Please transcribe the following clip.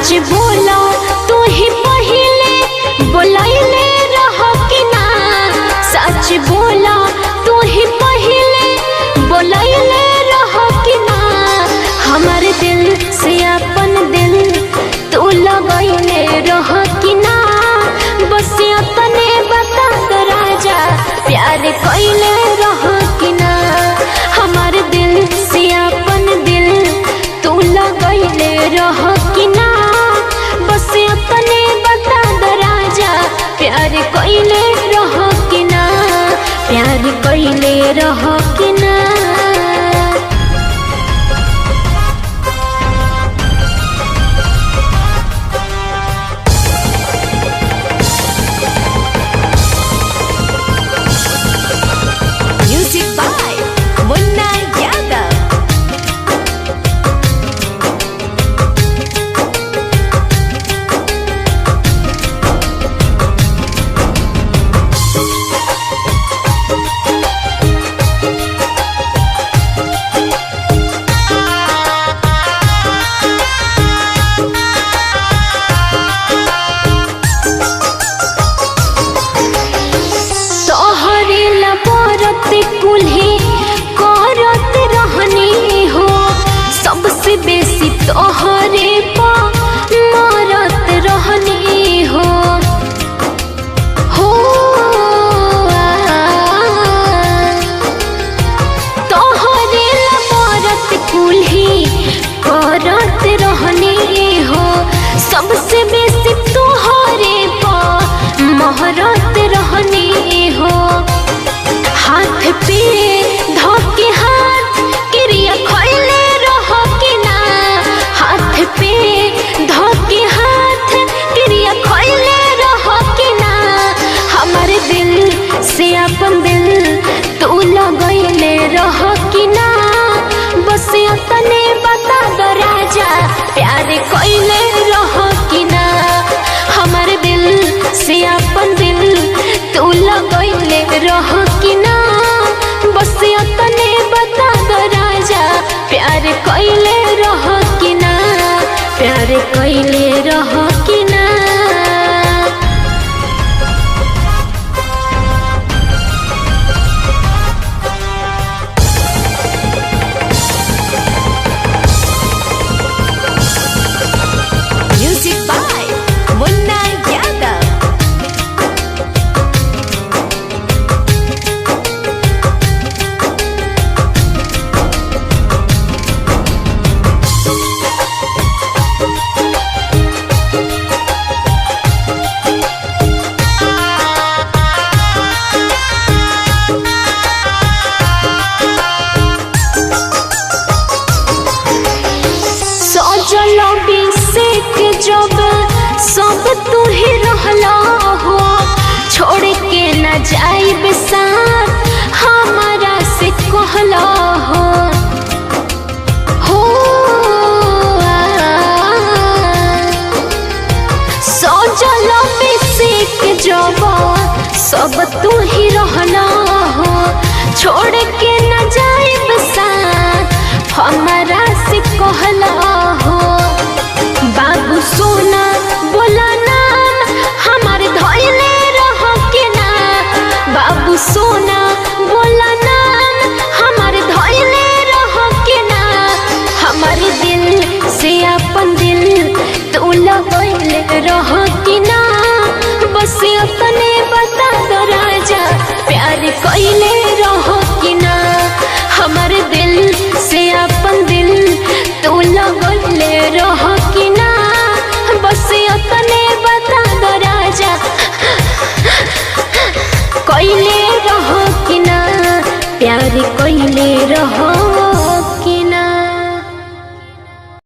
सच बोला तू ही पहले बोलैले रह कि ना। सच बोला तू ही पहले बोलैले रह कि ना। हमार दिल से अपन दिल तू लगैले रह कि ना। बस अपने बता दो राजा प्यार कैले रह कि ना। हमार दिल से अपन दिल तू लगैले रह कि ना। बस अपने बता दो राजा प्यार कैले रह कि ना। प्यार कैले रह कि ना। Music by Munna Yadav. तोहरे लबरत कुल्हे करत रहनी हो। सबसे बेसी तोहरे पा मरत रहनी हो। तोहरे लबरत कुल्हे करत रहनी हो। सबसे बेसी तोहरे पा महरत रहनी हो। हाथ पे धोके हाथ क्रिया खैले रह कि ना। हाथ पे धोके हाथ क्रिया खैले रह कि ना। हमार दिल से अपन दिल तू लगैले रह कि ना। बस अपने बता दो राजा प्यार कैले रह कि ना। हमार दिल से अपन दिल तू लगैले रह कि ना। बस अपने बता दो राजा प्यार कैले रह कि ना। प्यार कैले रह कि ना। Music by Munna Yadav. सजल बिसेक जब सब तू ही रहला हो। छोड़ के न जाइब साथ हमारा से कहला हो। सजल बिसेक जब सब तू ही रहला हो। छोड़ के न जाइब साथ हमारा से कहला हो। बाबू सोना बोला नाम हमार धैले रह कि ना। बाबू सोना बोला नाम हमार धैले रह कि ना। हमार दिल से अपन दिल तू लगैले रह कि ना। बस अपने बता दो राजा प्यार कैले रह कि ना। हमार दिल से अपन दिल तू लगैले रह कि ना। बस अपने बता दो राजा कैले रह कि ना। प्यार कैले रह